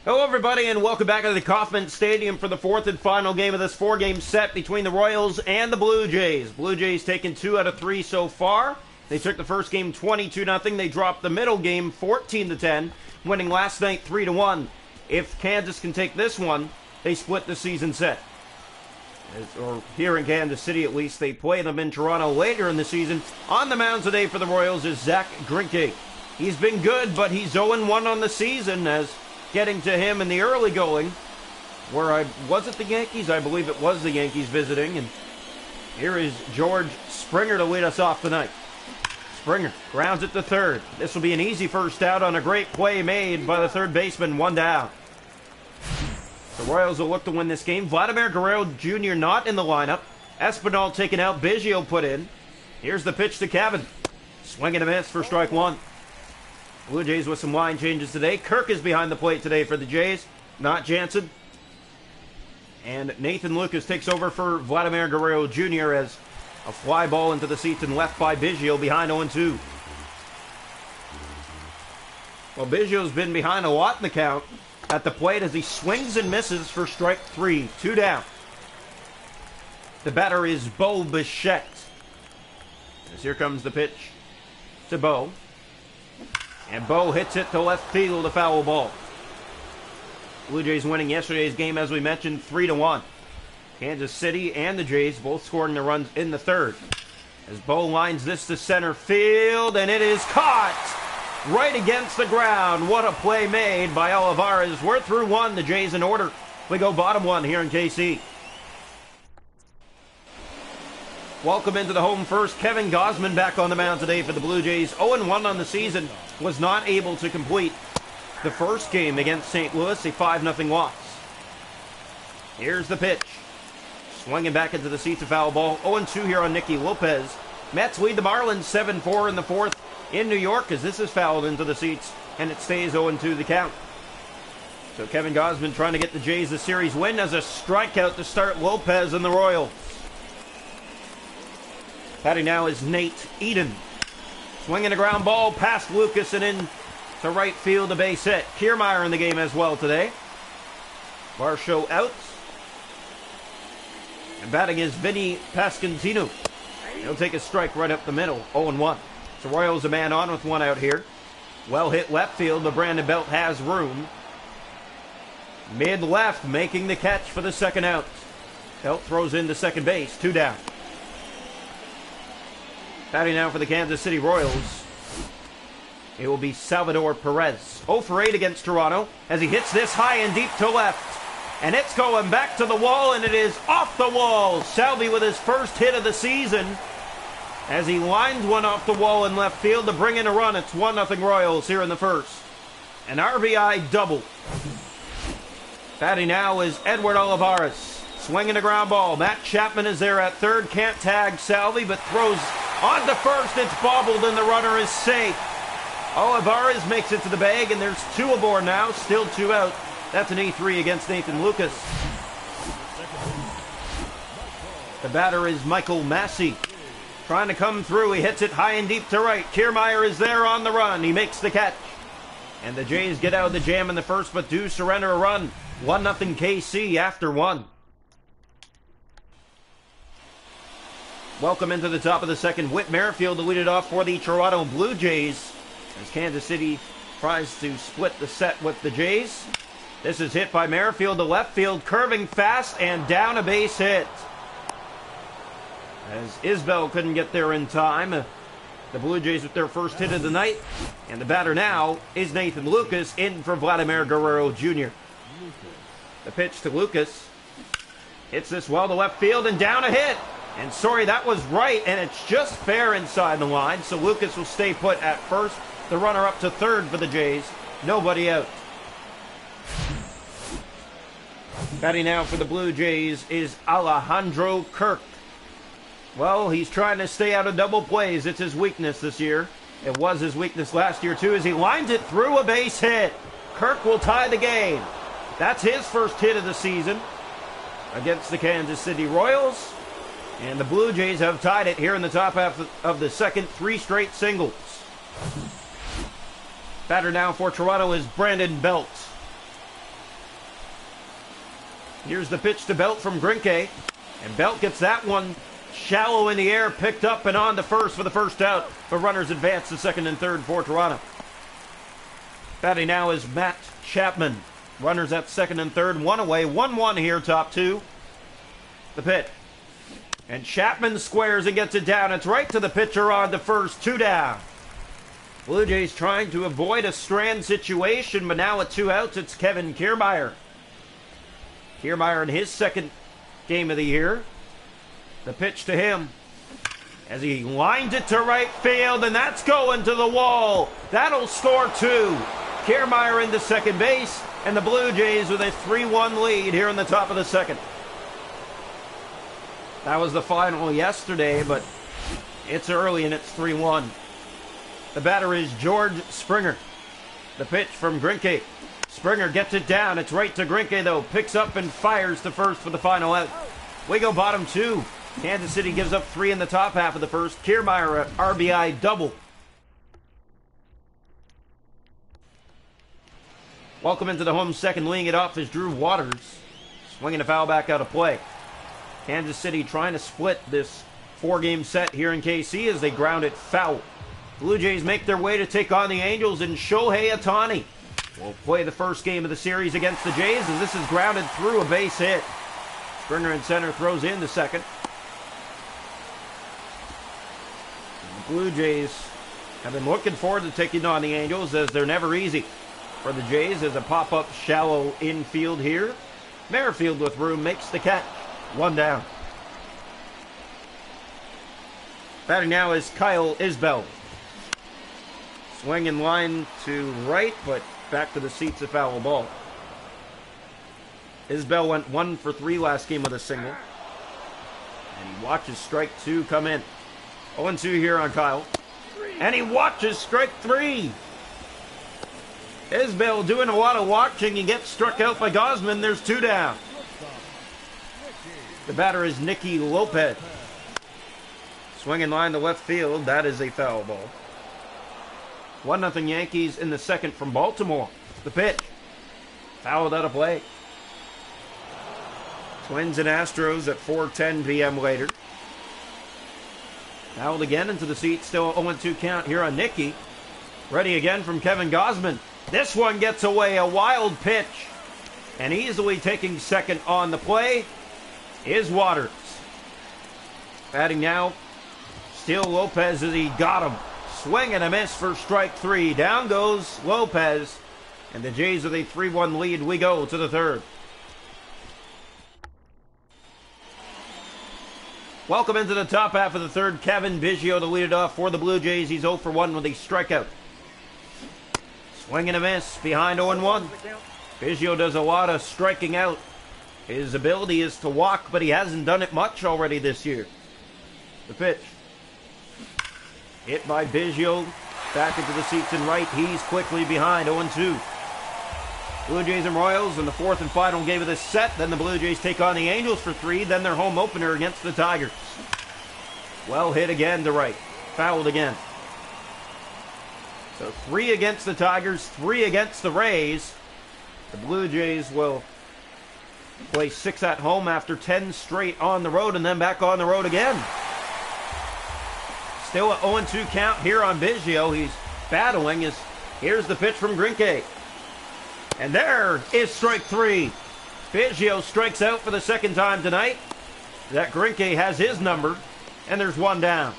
Hello everybody and welcome back to the Kauffman Stadium for the fourth and final game of this four-game set between the Royals and the Blue Jays. Blue Jays taking 2 out of 3 so far. They took the first game 22-0. They dropped the middle game 14-10, winning last night 3-1. If Kansas can take this one, they split the season set. Or here in Kansas City at least, they play them in Toronto later in the season. On the mound today for the Royals is Zach Greinke. He's been good, but he's 0-1 on the season as getting to him in the early going, was it the Yankees? I believe it was the Yankees visiting, and here is George Springer to lead us off tonight. Springer grounds it to third. This will be an easy first out on a great play made by the third baseman, one down. The Royals will look to win this game. Vladimir Guerrero Jr. not in the lineup. Espinal taken out, Biggio put in. Here's the pitch to Kevin. Swing and a miss for strike one. Blue Jays with some line changes today. Kirk is behind the plate today for the Jays, not Jansen. And Nathan Lucas takes over for Vladimir Guerrero Jr. as a fly ball into the seats and left by Biggio behind 0-2. Well, Biggio's been behind a lot in the count at the plate as he swings and misses for strike three. 2 down. The batter is Bo Bichette. As here comes the pitch to Bo. And Bo hits it to left field, a foul ball. Blue Jays winning yesterday's game, as we mentioned, 3-1. Kansas City and the Jays both scoring the runs in the third. As Bo lines this to center field, and it is caught right against the ground. What a play made by Olivares. We're through one, the Jays in order. We go bottom one here in KC. Welcome into the home first. Kevin Gausman back on the mound today for the Blue Jays. 0-1 on the season. Was not able to complete the first game against St. Louis, a 5-0 loss. Here's the pitch. Swinging back into the seats, a foul ball. 0-2 here on Nicky Lopez. Mets lead the Marlins 7-4 in the fourth in New York as this is fouled into the seats, and it stays 0-2 the count. So Kevin Gausman trying to get the Jays the series win as a strikeout to start Lopez and the Royals. Batting now is Nate Eden. Swinging a ground ball past Lucas and in to right field, a base hit. Kiermaier in the game as well today. Varsho out. And batting is Vinny Pasquantino. He'll take a strike right up the middle, 0-1. So Royals a man on with one out here. Well hit left field, but Brandon Belt has room. Mid left, making the catch for the second out. Belt throws into second base, 2 down. Batting now for the Kansas City Royals, it will be Salvador Perez. 0 for 8 against Toronto as he hits this high and deep to left. And it's going back to the wall, and it is off the wall. Salvi with his first hit of the season as he lines one off the wall in left field to bring in a run. It's 1-0 Royals here in the first. An RBI double. Batting now is Edward Olivares. Swinging a ground ball. Matt Chapman is there at third. Can't tag Salvi, but throws on to first. It's bobbled, and the runner is safe. Olivares makes it to the bag, and there's 2 aboard now. Still 2 out. That's an E3 against Nathan Lucas. The batter is Michael Massey. Trying to come through. He hits it high and deep to right. Kiermaier is there on the run. He makes the catch. And the Jays get out of the jam in the first, but do surrender a run. 1-0 KC after 1. Welcome into the top of the second. Whit Merrifield to lead it off for the Toronto Blue Jays as Kansas City tries to split the set with the Jays. This is hit by Merrifield to left field, curving fast and down, a base hit. As Isbell couldn't get there in time. The Blue Jays with their first hit of the night. And the batter now is Nathan Lucas in for Vladimir Guerrero Jr. The pitch to Lucas. Hits this well to left field and down, a hit. And sorry, that was right, and it's just fair inside the line, so Lucas will stay put at first. The runner up to third for the Jays. Nobody out. Batting now for the Blue Jays is Alejandro Kirk. Well, he's trying to stay out of double plays. It's his weakness this year. It was his weakness last year, too, as he lines it through, a base hit. Kirk will tie the game. That's his first hit of the season against the Kansas City Royals. And the Blue Jays have tied it here in the top half of the second. 3 straight singles. Batter now for Toronto is Brandon Belt. Here's the pitch to Belt from Grinke. And Belt gets that one shallow in the air, picked up and on to first for the first out. But runners advance to second and third for Toronto. Batting now is Matt Chapman. Runners at second and third, one away, 1-1 here, top two. The pitch. And Chapman squares and gets it down. It's right to the pitcher on to first, 2 down. Blue Jays trying to avoid a strand situation, but now with 2 outs, it's Kevin Kiermaier. Kiermaier in his second game of the year. The pitch to him as he lined it to right field, and that's going to the wall. That'll score 2. Kiermaier into second base, and the Blue Jays with a 3-1 lead here in the top of the second. That was the final yesterday, but it's early and it's 3-1. The batter is George Springer. The pitch from Grinke. Springer gets it down. It's right to Grinke, though. Picks up and fires to first for the final out. We go bottom 2. Kansas City gives up 3 in the top half of the first. Kiermaier at RBI double. Welcome into the home second. Leading it off is Drew Waters. Swinging a foul back out of play. Kansas City trying to split this 4-game set here in KC as they ground it foul. Blue Jays make their way to take on the Angels, and Shohei Ohtani will play the first game of the series against the Jays as this is grounded through a base hit. Springer in center throws in the second. The Blue Jays have been looking forward to taking on the Angels as they're never easy. For the Jays as a pop-up shallow infield here. Merrifield with room makes the catch. 1 down. Batting now is Kyle Isbell. Swing in line to right, but back to the seats, a foul ball. Isbell went 1 for 3 last game with a single. And he watches strike 2 come in. 0-2 here on Kyle. And he watches strike 3. Isbell doing a lot of watching and gets struck out by Gausman. There's 2 down. The batter is Nicky Lopez. Swing in line to left field. That is a foul ball. 1-0 Yankees in the second from Baltimore. The pitch. Fouled out of play. Twins and Astros at 4:10 p.m. later. Fouled again into the seat. Still 0-2 count here on Nicky. Ready again from Kevin Gausman. This one gets away. A wild pitch. And easily taking second on the play is Waters. Batting now, still Lopez as he got him. Swing and a miss for strike 3. Down goes Lopez. And the Jays with a 3-1 lead. We go to the third. Welcome into the top half of the third. Kevin Biggio to lead it off for the Blue Jays. He's 0 for 1 with a strikeout. Swing and a miss behind 0-1. Biggio does a lot of striking out. His ability is to walk, but he hasn't done it much already this year. The pitch. Hit by Biggio. Back into the seats and right. He's quickly behind 0-2. Blue Jays and Royals in the fourth and final game of this set. Then the Blue Jays take on the Angels for 3. Then their home opener against the Tigers. Well hit again to right. Fouled again. So 3 against the Tigers, 3 against the Rays. The Blue Jays will play 6 at home after 10 straight on the road and then back on the road again. Still an 0-2 count here on Biggio. He's battling. Here's the pitch from Grinke. And there is strike 3. Biggio strikes out for the second time tonight. That Grinke has his number, and there's 1 down.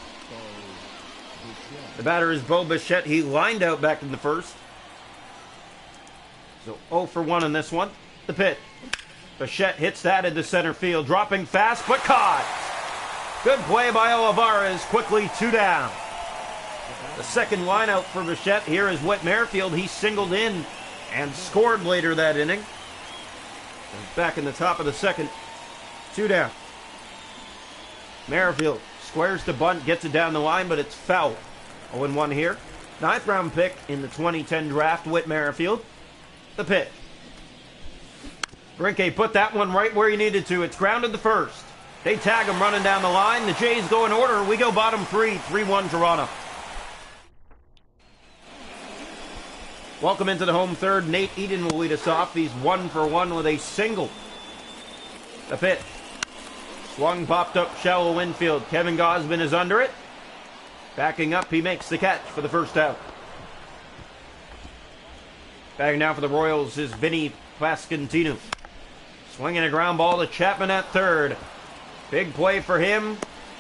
The batter is Bo Bichette. He lined out back in the first. So 0 for 1 in this one. The pitch. Bichette hits that into center field. Dropping fast, but caught. Good play by Olivares. Quickly 2 down. The second line out for Bichette here is Whit Merrifield. He singled in and scored later that inning. Back in the top of the second. 2 down. Merrifield squares to bunt, gets it down the line, but it's foul. 0-1 here. 9th round pick in the 2010 draft, Whit Merrifield. The pitch. Grinke put that one right where he needed to. It's grounded to first. They tag him running down the line. The Jays go in order. We go bottom 3, 3-1 Toronto. Welcome into the home third. Nate Eden will lead us off. He's 1 for 1 with a single. The pitch. Swung, popped up, shallow infield. Kevin Gosman is under it. Backing up, he makes the catch for the first out. Batting now for the Royals is Vinny Pascantino. Swinging a ground ball to Chapman at third. Big play for him,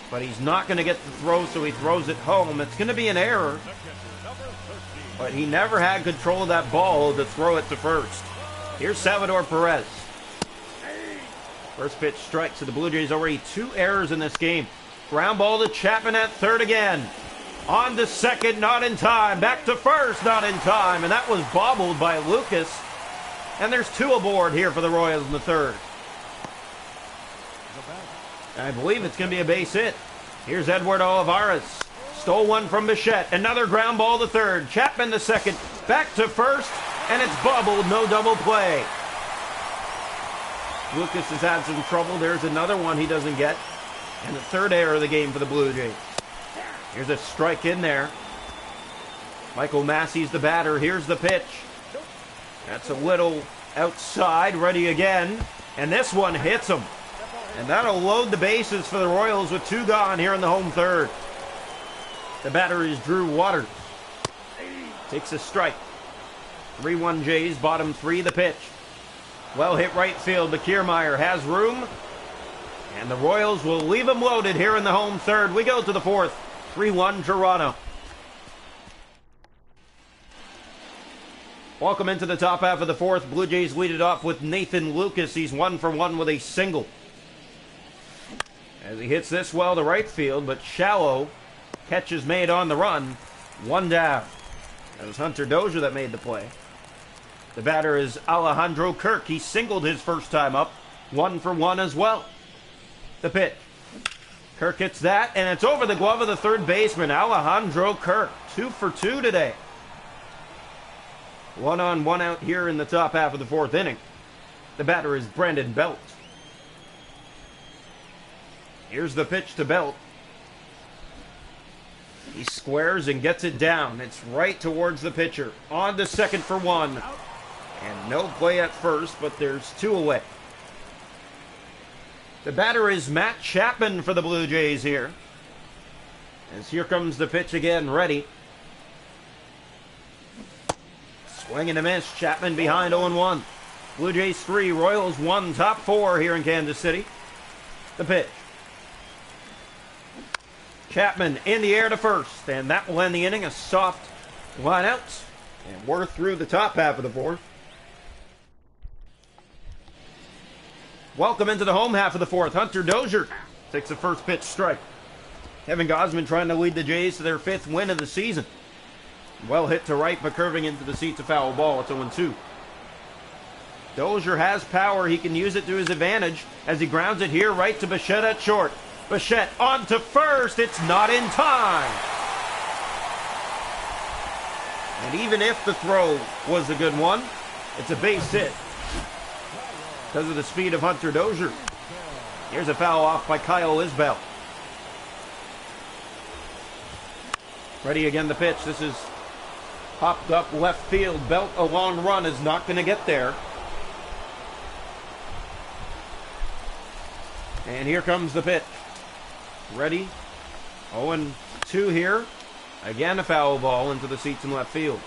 but he's not going to get the throw, so he throws it home. It's going to be an error, but he never had control of that ball to throw it to first. Here's Salvador Perez. First pitch strikes to the Blue Jays. Already 2 errors in this game. Ground ball to Chapman at third again. On to second, not in time. Back to first, not in time. And that was bobbled by Lucas. And there's 2 aboard here for the Royals in the third. I believe it's going to be a base hit. Here's Edward Olivares. Stole one from Bichette. Another ground ball to third. Chapman to second. Back to first. And it's bobbled. No double play. Lucas has had some trouble. There's another one he doesn't get. And the third error of the game for the Blue Jays. Here's a strike in there. Michael Massey's the batter. Here's the pitch. That's a little outside. Ready again. And this one hits him. And that'll load the bases for the Royals with 2 gone here in the home third. The batter is Drew Waters. Takes a strike. 3-1 Jays, bottom 3, the pitch. Well hit right field, but Kiermaier has room. And the Royals will leave him loaded here in the home third. We go to the fourth. 3-1 Toronto. Welcome into the top half of the fourth. Blue Jays lead it off with Nathan Lucas. He's 1 for 1 with a single. As he hits this well to right field, but shallow. Catch is made on the run. 1 down. That was Hunter Dozier that made the play. The batter is Alejandro Kirk. He singled his first time up. 1 for 1 as well. The pitch. Kirk hits that, and it's over the glove of the third baseman, Alejandro Kirk. 2 for 2 today. 1 on, 1 out here in the top half of the fourth inning. The batter is Brandon Belt. Here's the pitch to Belt. He squares and gets it down. It's right towards the pitcher. On to second for 1. And no play at first, but there's 2 away. The batter is Matt Chapman for the Blue Jays here. As here comes the pitch again, ready. Swing and a miss. Chapman behind 0-1. Blue Jays 3, Royals 1, top 4 here in Kansas City. The pitch. Chapman in the air to first, and that will end the inning. A soft line out, and we're through the top half of the fourth. Welcome into the home half of the fourth. Hunter Dozier takes the first pitch strike. Kevin Gosman trying to lead the Jays to their 5th win of the season. Well hit to right, but curving into the seats, a foul ball. It's 0-2. Dozier has power. He can use it to his advantage as he grounds it here right to Bichette at short. Bichette on to first. It's not in time. And even if the throw was a good one, it's a base hit because of the speed of Hunter Dozier. Here's a foul off by Kyle Isbell. Ready again, the pitch. This is popped up left field. Belt, a long run, is not going to get there. And here comes the pitch. Ready. 0-2 here. Again, a foul ball into the seats in left field.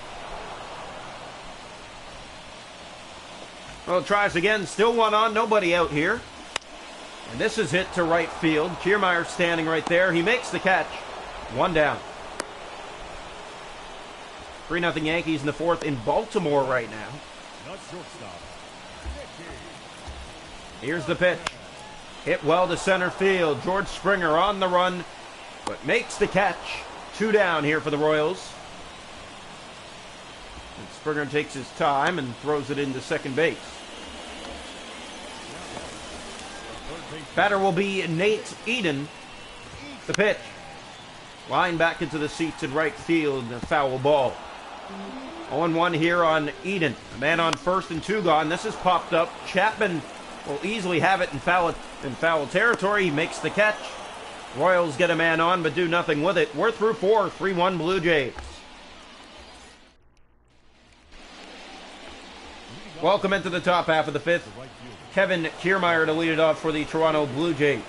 Well, tries again. Still 1 on. Nobody out here. And this is hit to right field. Kiermaier standing right there. He makes the catch. 1 down. 3-0 Yankees in the fourth in Baltimore right now. Here's the pitch. Hit well to center field. George Springer on the run, but makes the catch. 2 down here for the Royals. And Springer takes his time and throws it into second base. Batter will be Nate Eden. The pitch. Line back into the seats in right field. A foul ball. 0-1 here on Eden. A man on first and 2 gone. This is popped up. Chapman will easily have it in foul territory. He makes the catch. Royals get a man on, but do nothing with it. We're through 4. 3-1 Blue Jays. Welcome into the top half of the fifth. Kevin Kiermaier to lead it off for the Toronto Blue Jays.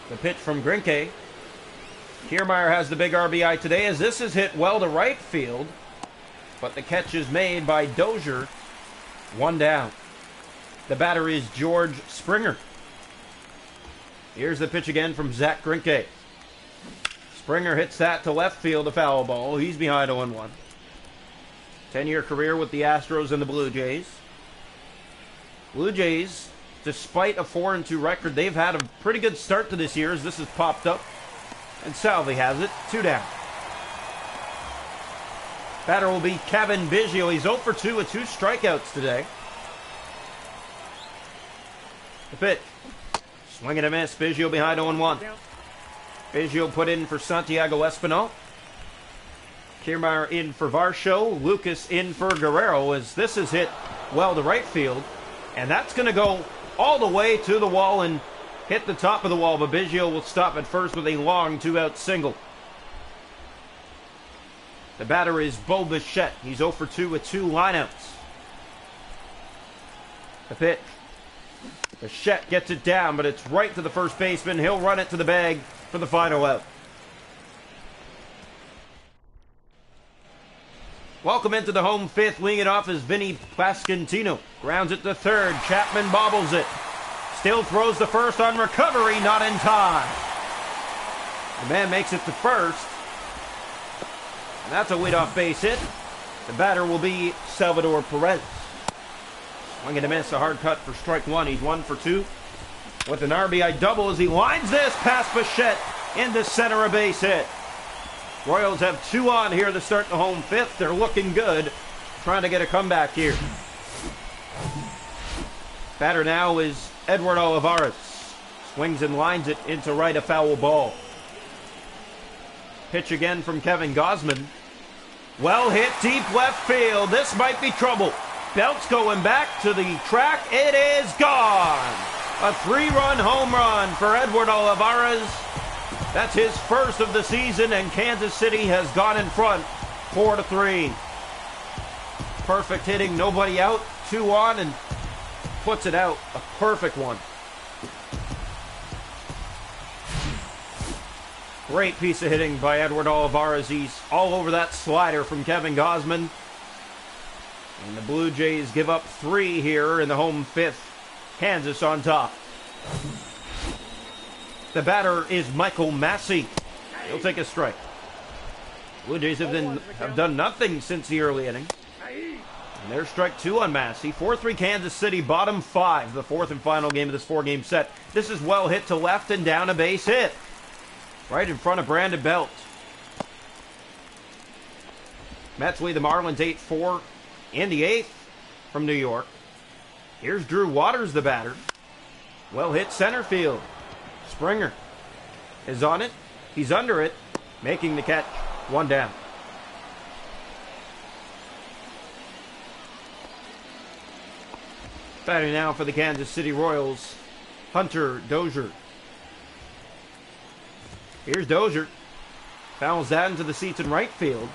The pitch from Grinke. Kiermaier has the big RBI today as this is hit well to right field, but the catch is made by Dozier. One down. The batter is George Springer. Here's the pitch again from Zach Grinke. Springer hits that to left field, a foul ball. He's behind 0-1. 10-year career with the Astros and the Blue Jays. Blue Jays, despite a 4-2 record, they've had a pretty good start to this year as this has popped up. And Salvi has it, 2 down. Batter will be Kevin Biggio. He's 0 for 2 with 2 strikeouts today. The pitch. Swing and a miss. Biggio behind 0-1. Biggio put in for Santiago Espinal. Kiermaier in for Varsho. Lucas in for Guerrero as this is hit well to right field. And that's going to go all the way to the wall and hit the top of the wall. But Biggio will stop at first with a long 2-out single. The batter is Bo Bichette. He's 0 for 2 with 2 lineouts. The pitch. Bichette gets it down, but it's right to the first baseman. He'll run it to the bag for the final out. Welcome into the home fifth. Leading it off is Vinny Pasquantino. Grounds it to third. Chapman bobbles it. Still throws the first on recovery, not in time. The man makes it to first. And that's a leadoff base hit. The batter will be Salvador Perez. Swing and a miss, a hard cut for strike one. He's 1 for 2 with an RBI double as he lines this past Bichette into center, a base hit. Royals have 2 on here to start the home fifth. They're looking good, trying to get a comeback here. Batter now is Edward Olivares. Swings and lines it into right, a foul ball. Pitch again from Kevin Gausman. Well hit deep left field. This might be trouble. Belt's going back to the track. It is gone. A 3-run home run for Edward Olivares. That's his first of the season, and Kansas City has gone in front 4-3. Perfect hitting, nobody out, 2 on, and puts it out. A perfect one. Great piece of hitting by Edward Olivares. He's all over that slider from Kevin Gausman. And the Blue Jays give up 3 here in the home fifth. Kansas on top. The batter is Michael Massey. He'll take a strike. Blue Jays have done nothing since the early inning. And there's strike 2 on Massey. 4-3 Kansas City, bottom 5. The 4th and final game of this 4-game set. This is well hit to left and down, a base hit. Right in front of Brandon Belt. Mets lead the Marlins 8-4 in the 8th from New York. Here's Drew Waters, the batter. Well hit center field. Springer is on it. He's under it, making the catch. 1 down. Batting now for the Kansas City Royals, Hunter Dozier. Here's Dozier. Fouls that into the seats in right field.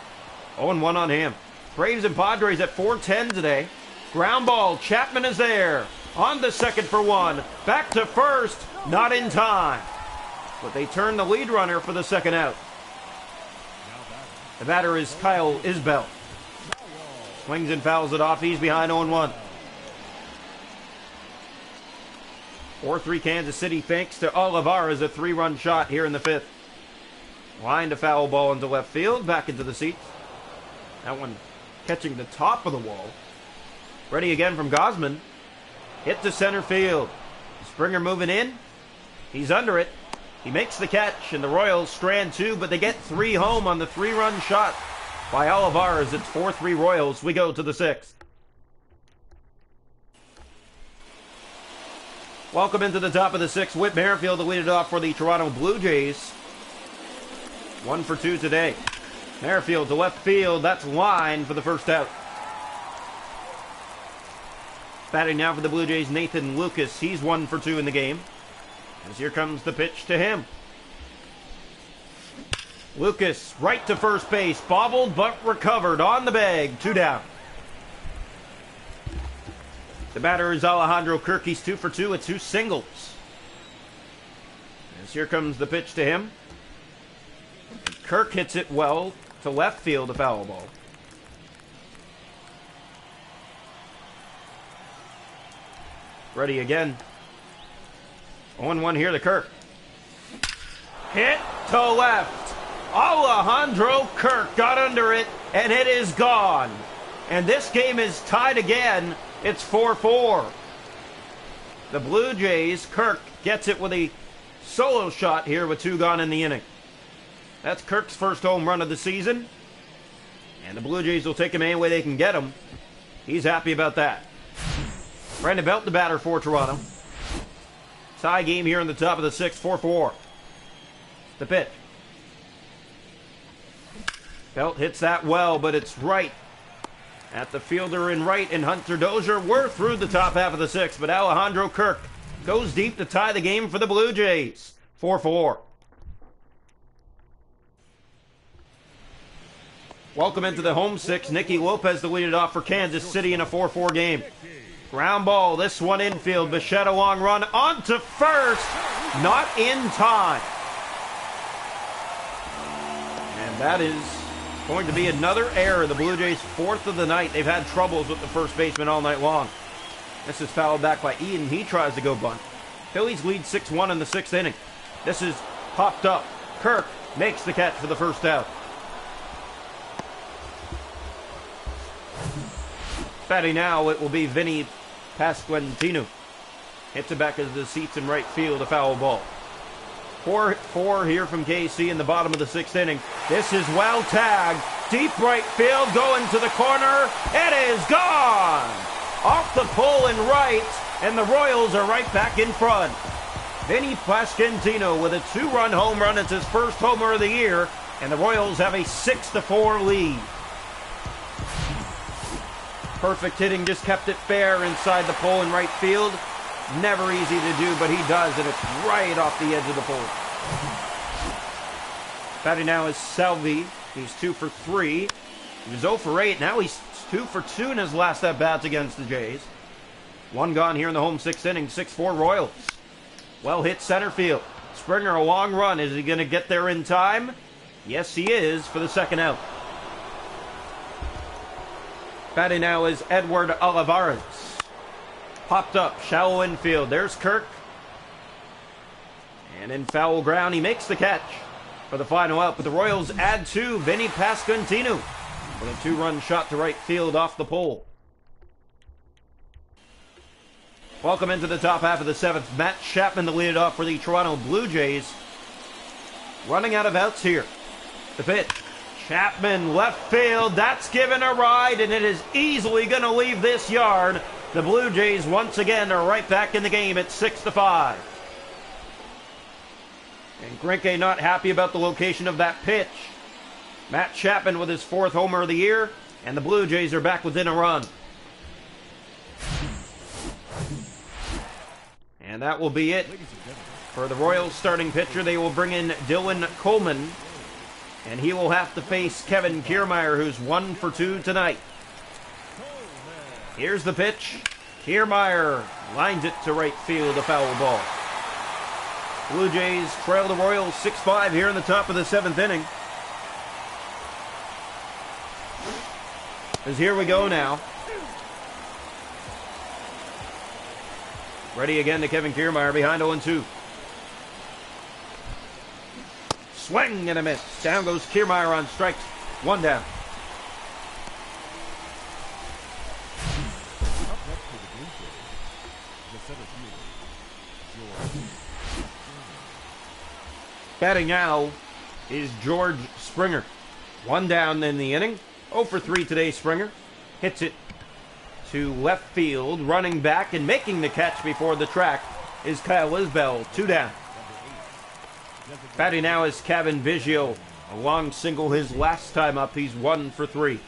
0-1 on him. Braves and Padres at 4:10 today. Ground ball. Chapman is there. On to second for 1. Back to first. Not in time. But they turn the lead runner for the second out. The batter is Kyle Isbell. Swings and fouls it off. He's behind 0-1. 4-3 Kansas City thanks to Olivares, a 3-run shot here in the 5th. Line to foul ball into left field. Back into the seats. That one catching the top of the wall. Ready again from Gausman. Hit to center field. Springer moving in. He's under it. He makes the catch, and the Royals strand 2, but they get 3 home on the 3-run shot by Olivares. It's 4-3 Royals. We go to the 6th. Welcome into the top of the 6th. Whit Merrifield to lead it off for the Toronto Blue Jays. 1 for 2 today. Merrifield to left field. That's line for the first out. Batting now for the Blue Jays, Nathan Lucas. He's 1 for 2 in the game. As here comes the pitch to him. Lucas right to first base. Bobbled but recovered on the bag. 2 down. The batter is Alejandro Kirk. He's 2 for 2 with 2 singles. As here comes the pitch to him. Kirk hits it well to left field, a foul ball. Ready again. 0-1 here to Kirk. Hit to left. Alejandro Kirk got under it, and it is gone. And this game is tied again. It's 4-4. The Blue Jays, Kirk gets it with a solo shot here with 2 gone in the inning. That's Kirk's first home run of the season. And the Blue Jays will take him any way they can get him. He's happy about that. Brandon Belt, the batter for Toronto. Tie game here in the top of the 6th, 4-4. The pitch. Belt hits that well, but it's right at the fielder in right, and Hunter Dozier. We're through the top half of the 6th, but Alejandro Kirk goes deep to tie the game for the Blue Jays. 4-4. Welcome into the home 6. Nicky Lopez to lead it off for Kansas City in a 4-4 game. Ground ball, this one infield. Bichette a long run onto first. Not in time. And that is going to be another error. The Blue Jays' 4th of the night. They've had troubles with the first baseman all night long. This is fouled back by Eden. He tries to go bunt. Phillies lead 6-1 in the 6th inning. This is popped up. Kirk makes the catch for the first out. Batting now, it will be Vinny Pasquantino. Hits it back into the seats in right field, a foul ball. 4-4 here from KC in the bottom of the 6th inning. This is well tagged. Deep right field, going to the corner. It is gone! Off the pole and right, and the Royals are right back in front. Vinny Pasquantino with a 2-run home run. It's his first homer of the year, and the Royals have a 6-4 lead. Perfect hitting, just kept it fair inside the pole in right field. Never easy to do, but he does, and it's right off the edge of the pole. Batting now is Salvi. He's 2 for 3. He was 0 for 8. Now he's 2 for 2 in his last at-bats against the Jays. 1 gone here in the home 6th inning. 6-4 Royals. Well hit center field. Springer a long run. Is he going to get there in time? Yes, he is for the second out. Batting now is Edward Olivares. Popped up, shallow infield. There's Kirk. And in foul ground, he makes the catch for the final out. But the Royals add 2. Vinny Pasquantino with a 2-run shot to right field off the pole. Welcome into the top half of the 7th. Matt Chapman to lead it off for the Toronto Blue Jays. Running out of outs here. The pitch. Chapman, left field. That's given a ride, and it is easily going to leave this yard. The Blue Jays once again are right back in the game at 6-5. And Greinke not happy about the location of that pitch. Matt Chapman with his 4th homer of the year, and the Blue Jays are back within a run. And that will be it for the Royals starting pitcher. They will bring in Dylan Coleman, and he will have to face Kevin Kiermaier, who's 1 for 2 tonight. Here's the pitch. Kiermaier lines it to right field, a foul ball. Blue Jays trail the Royals 6-5 here in the top of the 7th inning. As here we go now. Ready again to Kevin Kiermaier behind 0-2. Swing and a miss. Down goes Kiermaier on strikes. 1 down. Batting now is George Springer. 1 down in the inning. 0 for 3 today, Springer. Hits it to left field. Running back and making the catch before the track is Kyle Isbell. 2 down. Batting now is Kevin Biggio. A long single his last time up. He's 1 for 3.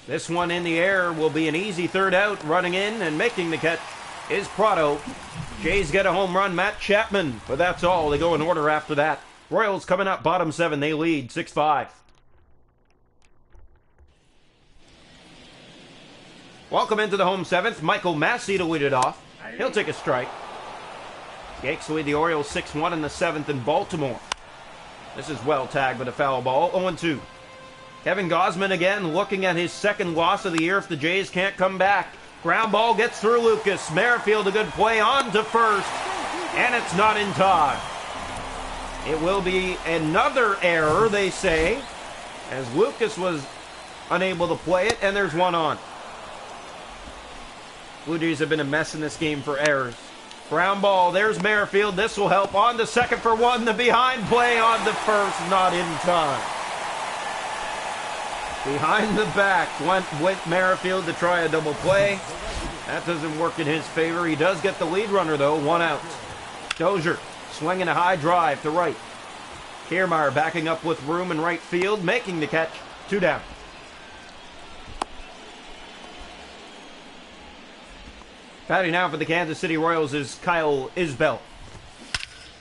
This one in the air will be an easy 3rd out. Running in and making the catch is Prado. Jays get a home run, Matt Chapman. But that's all. They go in order after that. Royals coming up bottom 7. They lead 6-5. Welcome into the home seventh. Michael Massey to lead it off. He'll take a strike. Yanks lead the Orioles 6-1 in the seventh in Baltimore. This is well tagged with a foul ball. 0-2. Kevin Gausman again looking at his second loss of the year if the Jays can't come back. Ground ball gets through Lucas. Merrifield a good play on to first. And it's not in time. It will be another error, they say, as Lucas was unable to play it, and there's one on. Blue Jays have been a mess in this game for errors. Ground ball, there's Merrifield. This will help. On to second for one. The behind play on to first, not in time. Behind the back went Merrifield to try a double play. That doesn't work in his favor. He does get the lead runner, though. One out. Dozier swinging a high drive to right. Kiermaier backing up with room in right field, making the catch. 2 down. Batting now for the Kansas City Royals is Kyle Isbell.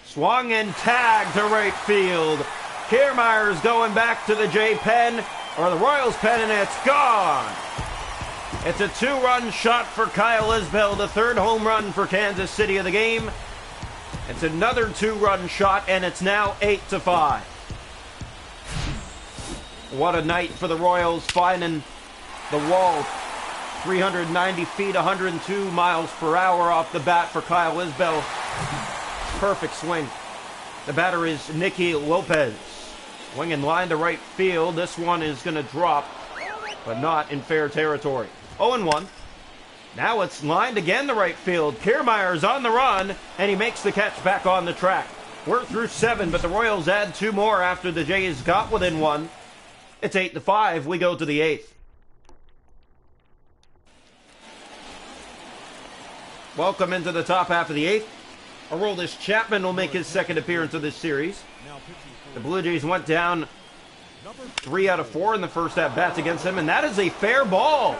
Swung and tagged to right field. Kiermaier's going back to the J pen, or the Royals pen, and it's gone. It's a 2-run shot for Kyle Isbell, the third home run for Kansas City of the game. It's another 2-run shot, and it's now 8-5. What a night for the Royals, finding the wall. 390 feet, 102 miles per hour off the bat for Kyle Isbell. Perfect swing. The batter is Nicky Lopez. Swing in line to right field. This one is going to drop, but not in fair territory. 0-1. Now it's lined again to right field. Kiermaier's on the run, and he makes the catch back on the track. We're through 7, but the Royals add 2 more after the Jays got within 1. It's 8-5. We go to the 8th. Welcome into the top half of the 8th. Aroldis Chapman will make his second appearance of this series. The Blue Jays went down 3 out of 4 in the first at-bats against him, and that is a fair ball.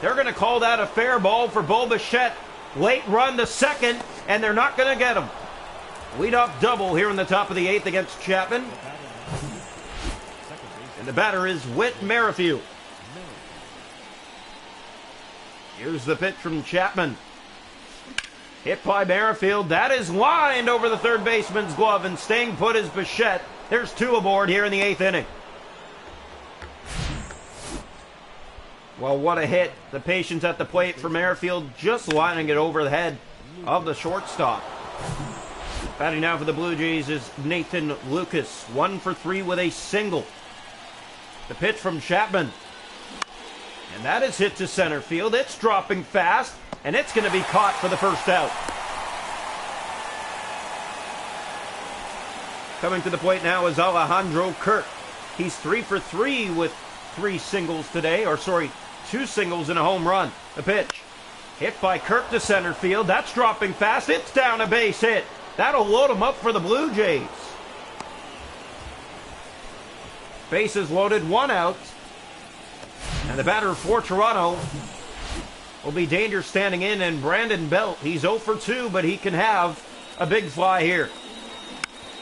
They're going to call that a fair ball for Bo Bichette. Late run to second, and they're not going to get him. Lead-off double here in the top of the 8th against Chapman. And the batter is Whit Merrifield. Here's the pitch from Chapman. Hit by Merrifield. That is lined over the third baseman's glove, and staying put is Bichette. There's 2 aboard here in the 8th inning. Well, what a hit. The patience at the plate for Merrifield, just lining it over the head of the shortstop. Batting now for the Blue Jays is Nathan Lucas. 1 for 3 with a single. The pitch from Chapman. And that is hit to center field. It's dropping fast, and it's going to be caught for the first out. Coming to the plate now is Alejandro Kirk. He's 3 for 3 with 3 singles today, 2 singles and a home run. The pitch. Hit by Kirk to center field. That's dropping fast. It's down a base hit. That'll load him up for the Blue Jays. Bases loaded, 1 out. And the batter for Toronto will be Danger standing in, and Brandon Belt. He's 0 for 2, but he can have a big fly here.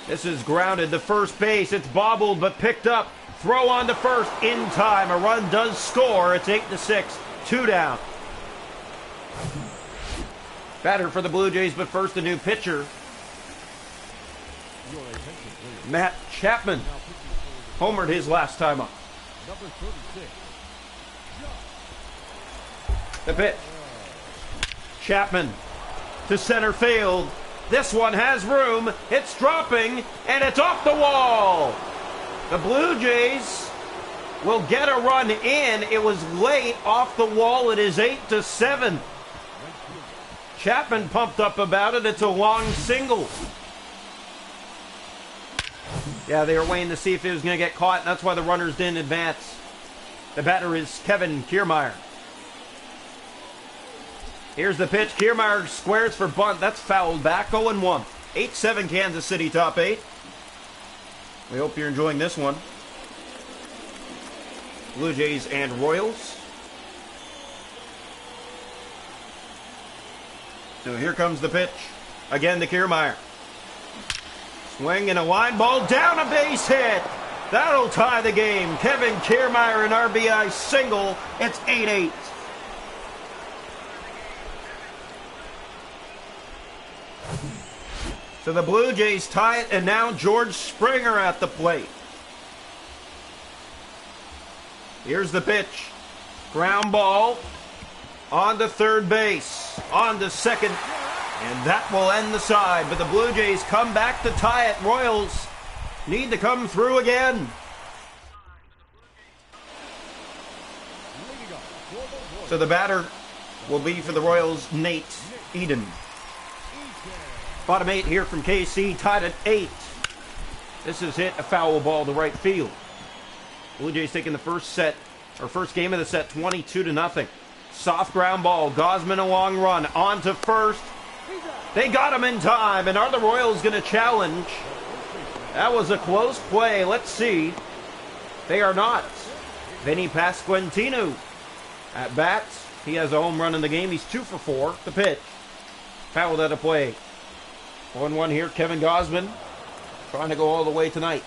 This is grounded to first base. It's bobbled, but picked up. Throw on to first in time. A run does score. It's 8-6. 2 down. Batter for the Blue Jays, but first a new pitcher. Matt Chapman homered his last time up. The pitch. Chapman to center field. This one has room. It's dropping, and it's off the wall. The Blue Jays will get a run in. It was late off the wall. It is 8-7. Chapman pumped up about it. It's a long single. Yeah, they were waiting to see if it was going to get caught, and that's why the runners didn't advance. The batter is Kevin Kiermaier. Here's the pitch. Kiermaier squares for bunt. That's fouled back. 0-1. 8-7 Kansas City top 8. We hope you're enjoying this one. Blue Jays and Royals. So here comes the pitch. Again to Kiermaier. Swing and a line ball down, a base hit. That'll tie the game. Kevin Kiermaier, an RBI single. It's 8-8. So the Blue Jays tie it, and now George Springer at the plate. Here's the pitch. Ground ball on to third base, on to second, and that will end the side. But the Blue Jays come back to tie it. Royals need to come through again. So the batter will be for the Royals, Nate Eden. Bottom 8 here from KC, tied at 8. This has hit a foul ball to right field. Blue Jays taking the first game of the set, 22-0. Soft ground ball, Gosman a long run, on to first. They got him in time, and are the Royals going to challenge? That was a close play. Let's see. They are not. Vinny Pasquantino at bat. He has a home run in the game. He's 2 for 4. The pitch. Fouled out of play. 1-1 here. Kevin Gosman trying to go all the way tonight.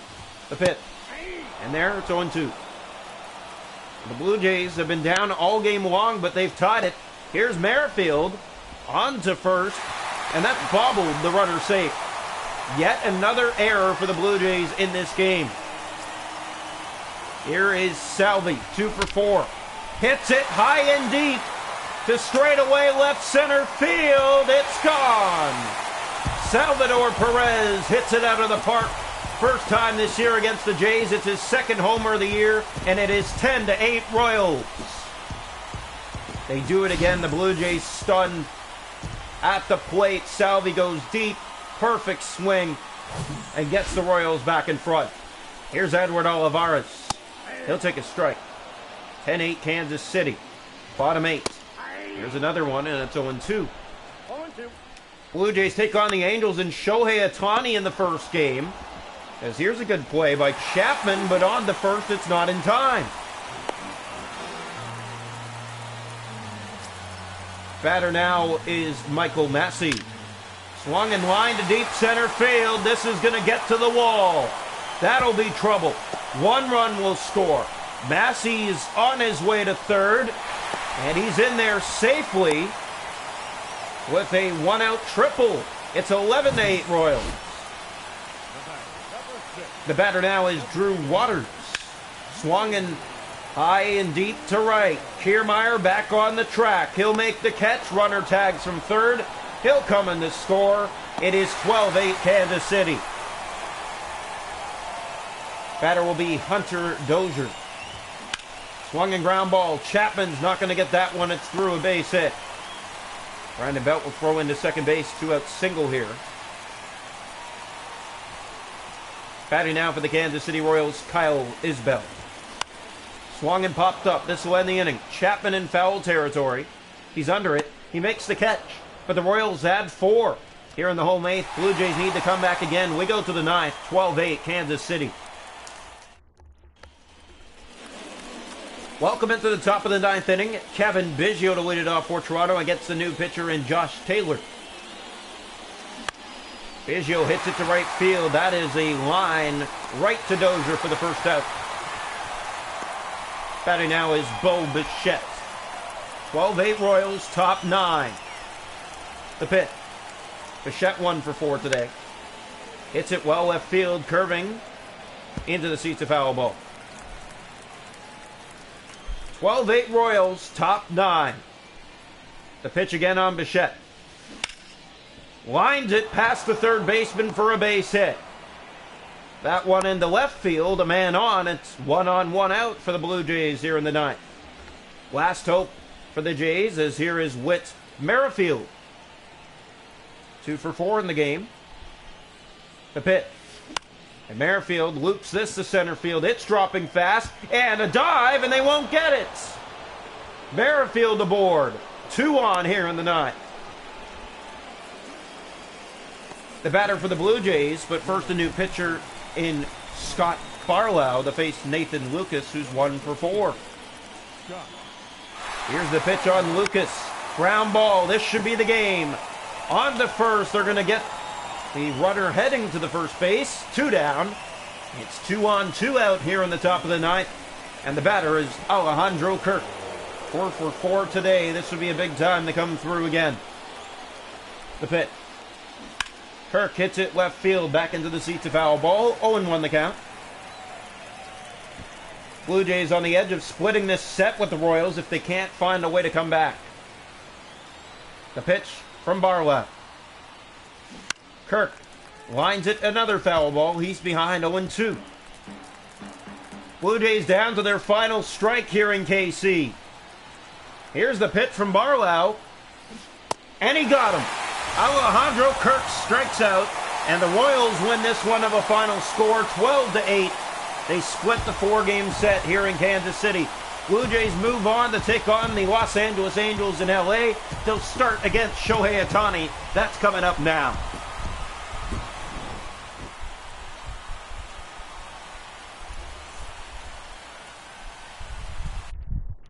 The pitch. And there, it's 0-2. The Blue Jays have been down all game long, but they've tied it. Here's Merrifield on to first, and that bobbled the runner safe. Yet another error for the Blue Jays in this game. Here is Salvi, 2 for 4. Hits it high and deep to straightaway left center field. It's gone. Salvador Perez hits it out of the park. First time this year against the Jays. It's his second homer of the year, and it is 10-8 Royals. They do it again. The Blue Jays stunned at the plate. Salvi goes deep. Perfect swing and gets the Royals back in front. Here's Edward Olivares. He'll take a strike. 10-8 Kansas City. Bottom 8. Here's another one, and it's 0-2. Blue Jays take on the Angels and Shohei Ohtani in the first game. As here's a good play by Chapman, but on to first, it's not in time. Batter now is Michael Massey. Swung in line to deep center field. This is going to get to the wall. That'll be trouble. 1 run will score. Massey's on his way to third, and he's in there safely with a 1-out triple. It's 11-8 Royals. The batter now is Drew Waters. Swung in high and deep to right. Kiermaier back on the track. He'll make the catch. Runner tags from third. He'll come in to score. It is 12-8 Kansas City. Batter will be Hunter Dozier. Swung and ground ball. Chapman's not going to get that one. It's through a base hit. Brandon Belt will throw into second base. 2-out single here. Batting now for the Kansas City Royals, Kyle Isbell. Swung and popped up. This will end the inning. Chapman in foul territory. He's under it. He makes the catch. But the Royals add 4 here in the home 8th. Blue Jays need to come back again. We go to the 9th. 12-8 Kansas City. Welcome into the top of the 9th inning. Kevin Biggio to lead it off for Toronto against the new pitcher in Josh Taylor. Biggio hits it to right field. That is a line right to Dozier for the first out. Batting now is Bo Bichette. 12-8 Royals, top 9. The pitch. Bichette 1 for 4 today. Hits it well left field, curving into the seats of foul ball. 12-8 Royals, top 9. The pitch again on Bichette. Lines it past the third baseman for a base hit. That one into left field, a man on. It's 1-on-1 out for the Blue Jays here in the 9th. Last hope for the Jays as here is Whit Merrifield. 2 for 4 in the game. The pitch. And Merrifield loops this to center field. It's dropping fast. And a dive, and they won't get it. Merrifield aboard. 2 on here in the 9th. The batter for the Blue Jays, but first a new pitcher in Scott Barlow to face Nathan Lucas, who's 1 for 4. Here's the pitch on Lucas. Ground ball. This should be the game. On to first. They're going to get the runner heading to the first base. 2 down. It's 2 on, 2 out here in the top of the 9th. And the batter is Alejandro Kirk. 4 for 4 today. This would be a big time to come through again. The pitch. Kirk hits it left field, back into the seats, a foul ball. 0-1 the count. Blue Jays on the edge of splitting this set with the Royals if they can't find a way to come back. The pitch from Barlow. Kirk lines it, another foul ball. He's behind 0-2. Blue Jays down to their final strike here in KC. Here's the pitch from Barlow. And he got him. Alejandro Kirk strikes out, and the Royals win this one of a final score, 12-8. They split the 4-game set here in Kansas City. Blue Jays move on to take on the Los Angeles Angels in LA. They'll start against Shohei Ohtani. That's coming up now.